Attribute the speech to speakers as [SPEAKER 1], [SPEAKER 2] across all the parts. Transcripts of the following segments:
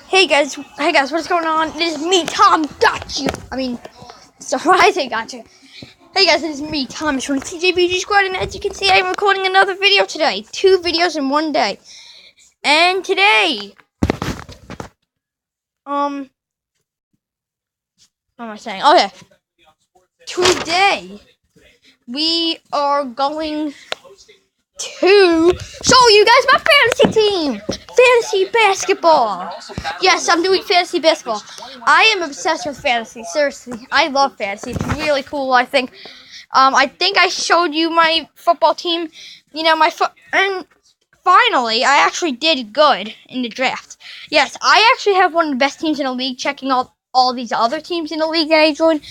[SPEAKER 1] Hey guys, what's going on? It is me, Tom. Got you. I say got you. Hey guys, it is me, Thomas from the TJBG Squad, and as you can see, I'm recording another video today. 2 videos in one day. And today, what am I saying? Okay. Today, we are going to show you guys my fantasy team. Fantasy basketball. Yes, I'm doing fantasy basketball. I am obsessed with fantasy. Seriously, I love fantasy. It's really cool, I think. I think I showed you my football team. And finally, I actually did good in the draft. Yes, I actually have one of the best teams in the league, checking all these other teams in the league that I joined.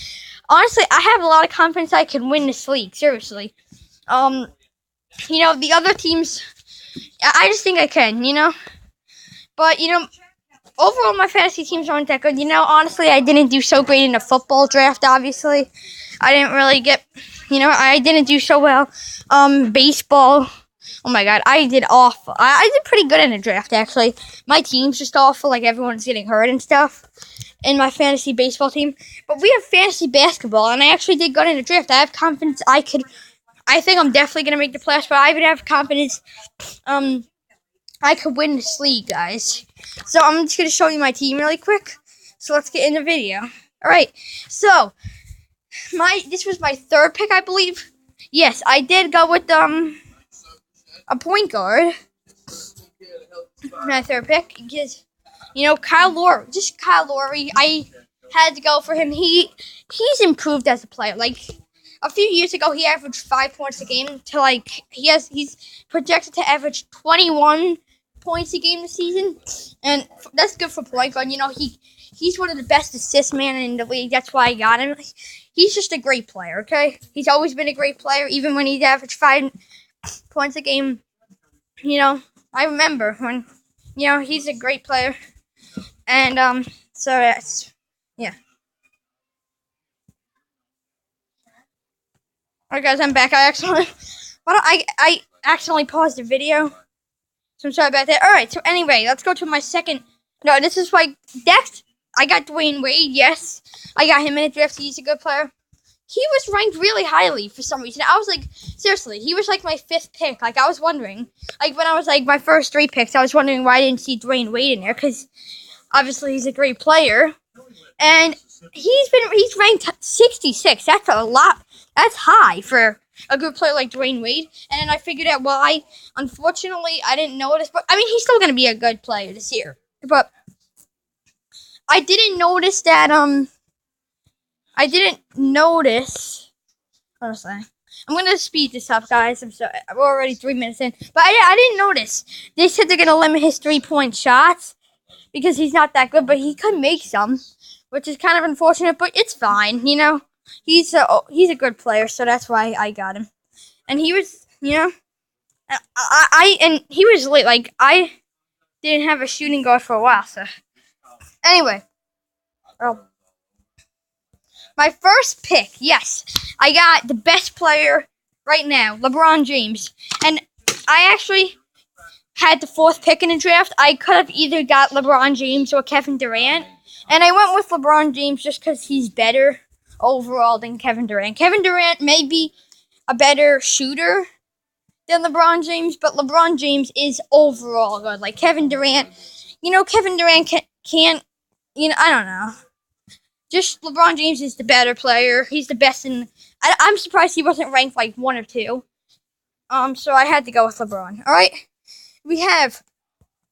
[SPEAKER 1] Honestly, I have a lot of confidence I can win this league. Seriously. The other teams, I just think I can, But, overall, my fantasy teams aren't that good. Honestly, I didn't do so great in the football draft, obviously. I didn't really get, I didn't do so well. Baseball, oh my god, I did awful. I did pretty good in the draft, actually. My team's just awful, like everyone's getting hurt and stuff in my fantasy baseball team. But we have fantasy basketball, and I actually did good in the draft. I have confidence I think I'm definitely going to make the playoffs, but I even have confidence I could win this league, guys. So I'm just going to show you my team really quick. So let's get in the video. Alright, so this was my third pick, I believe. Yes, I did go with a point guard. My third pick. Because, Kyle Lowry. Just Kyle Lowry. I had to go for him. He's improved as a player. Like, a few years ago, he averaged 5 points a game to he's projected to average 21 points a game this season, and that's good for point guard. He's one of the best assist men in the league. That's why I got him. He's just a great player. Okay, he's always been a great player, even when he's averaged 5 points a game. I remember when, he's a great player, and so that's yeah. Alright guys, I'm back. I accidentally paused the video. So I'm sorry about that. Alright, so anyway, let's go to my second. No, this is my next. I got Dwayne Wade, yes. I got him in the draft. He's a good player. He was ranked really highly for some reason. I was like, seriously, he was like my 5th pick. Like, I was wondering. Like, when I was like my first 3 picks, I was wondering why I didn't see Dwayne Wade in there. Because obviously he's a great player. And he's ranked 66. That's a lot. That's high for a good player like Dwayne Wade. And then I figured out why. Unfortunately, I didn't notice. But, he's still going to be a good player this year. But I didn't notice that, honestly. I'm going to speed this up, guys. I'm sorry. We're already 3 minutes in. But I didn't notice. They said they're going to limit his 3-point shots because he's not that good. But he could make some, which is kind of unfortunate. But it's fine, He's a good player, so that's why I got him. And he was, and he was late. Like, I didn't have a shooting guard for a while, so. Anyway. My first pick, yes. I got the best player right now, LeBron James. And I actually had the 4th pick in the draft. I could have either got LeBron James or Kevin Durant. And I went with LeBron James just because he's better overall than Kevin Durant. Kevin Durant may be a better shooter than LeBron James, but LeBron James is overall good. Like Kevin Durant, Kevin Durant can't, I don't know. Just LeBron James is the better player. He's the best in. I'm surprised he wasn't ranked like 1 or 2. So I had to go with LeBron. All right, we have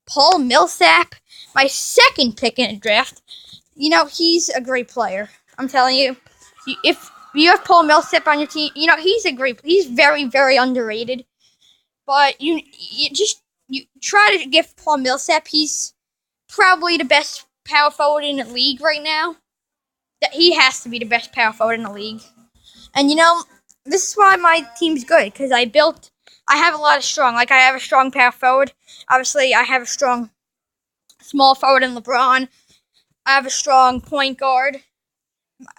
[SPEAKER 1] Paul Millsap, my 2nd pick in the draft. He's a great player. I'm telling you. If you have Paul Millsap on your team, he's very, very underrated. But you try to give Paul Millsap. He's probably the best power forward in the league right now. That he has to be the best power forward in the league. And this is why my team's good, because I have a lot of strong. Like, I have a strong power forward. Obviously, I have a strong small forward in LeBron. I have a strong point guard.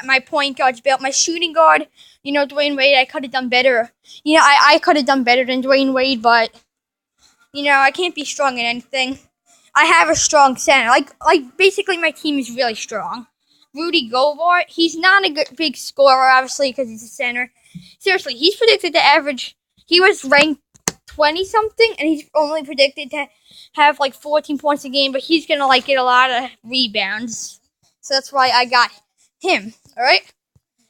[SPEAKER 1] My point guard's built. My shooting guard, Dwayne Wade, I could have done better. I could have done better than Dwayne Wade, but, I can't be strong in anything. I have a strong center. Like basically my team is really strong. Rudy Gobert, he's not a good big scorer, obviously, because he's a center. Seriously, he's predicted to average. He was ranked 20 something, and he's only predicted to have like 14 points a game. But he's gonna like get a lot of rebounds, so that's why I got him. All right,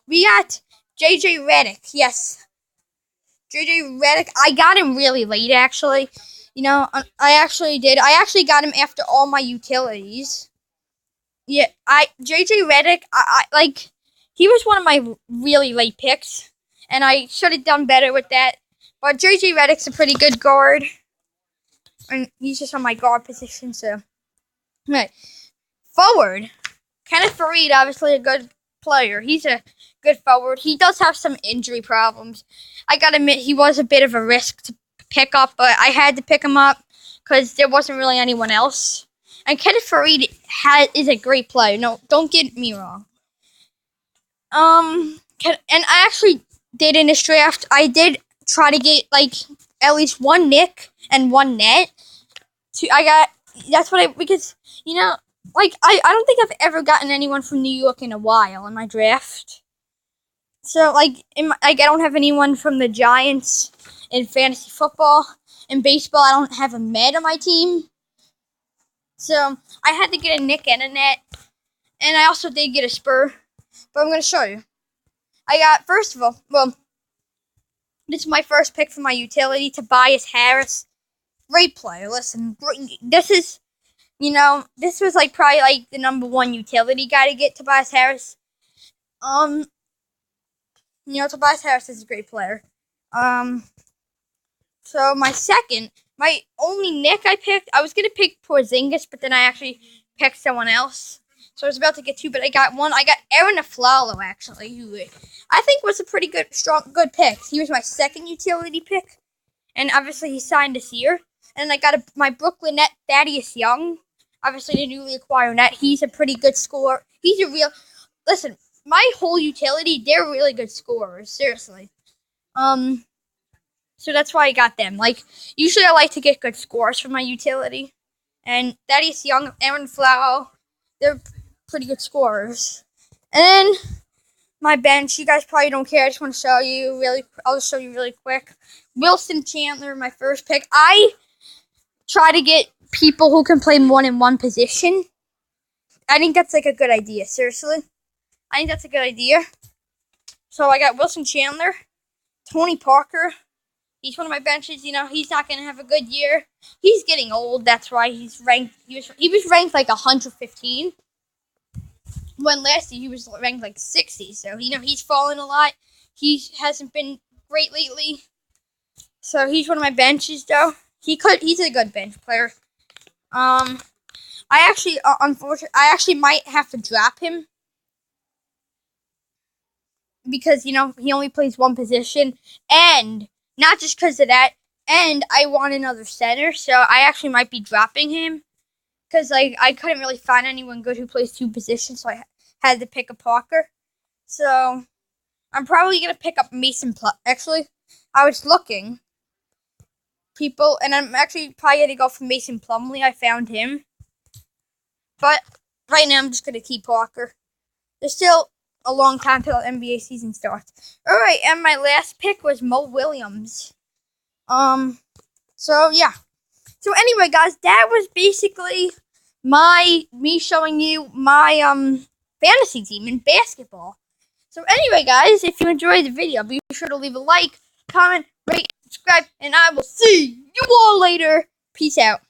[SPEAKER 1] we got JJ Redick. Yes, JJ Redick. I got him really late, actually. You know, I actually did. I actually got him after all my utilities. Yeah, JJ Redick, I like he was one of my really late picks, and I should have done better with that. But JJ Redick's a pretty good guard, and he's just on my guard position. So, right, forward, Kenneth Faried, obviously a good player. He's a good forward. He does have some injury problems. I gotta admit, he was a bit of a risk to pick up, but I had to pick him up because there wasn't really anyone else. And Kenneth Faried is a great player. No, don't get me wrong. And I actually did in this draft. I did try to get like at least one Nick and one Net. Because you know, like I don't think I've ever gotten anyone from New York in a while in my draft. So like I don't have anyone from the Giants in fantasy football. In baseball, I don't have a Met on my team. So, I had to get a Nick and a Net. And I also did get a Spur. But I'm going to show you. I got, first of all, this is my first pick for my utility, Tobias Harris. Great player. Listen, this is, this was like probably like the number one utility guy to get, Tobias Harris. Tobias Harris is a great player. So my only Nick I picked, I was going to pick Porzingis, but then I actually picked someone else. So I was about to get two, but I got one. I got Aaron Aflalo, actually, who I think was a pretty good pick. He was my second utility pick, and obviously he signed this year. And I got my Brooklyn Net, Thaddeus Young, obviously the newly acquired Net. He's a pretty good scorer. Listen, my whole utility, they're really good scorers, seriously. So that's why I got them. Like, usually I like to get good scores for my utility. And Thaddeus Young, Aaron Aflalo, they're pretty good scorers. And then my bench, you guys probably don't care. I just want to show you I'll just show you really quick. Wilson Chandler, my first pick. I try to get people who can play more than one position. I think that's like a good idea, seriously. I think that's a good idea. So I got Wilson Chandler, Tony Parker. He's one of my benches. He's not going to have a good year. He's getting old. That's why he's ranked. He was ranked like 115. When last year he was ranked like 60. So, he's fallen a lot. He hasn't been great lately. So, he's one of my benches, though. He's a good bench player. I actually might have to drop him. Because, he only plays one position. And not just because of that, and I want another center, so I actually might be dropping him. Because, I couldn't really find anyone good who plays two positions, so I had to pick a Parker. So, I'm probably going to pick up Mason Plumlee. Actually, I was looking. And I'm actually probably going to go for Mason Plumlee. I found him. But, right now, I'm just going to keep Parker. There's still a long time till the NBA season starts. Alright, and my last pick was Mo Williams. So yeah. So anyway, guys, that was basically me showing you my fantasy team in basketball. So anyway, guys, if you enjoyed the video, be sure to leave a like, comment, rate, subscribe, and I will see you all later. Peace out.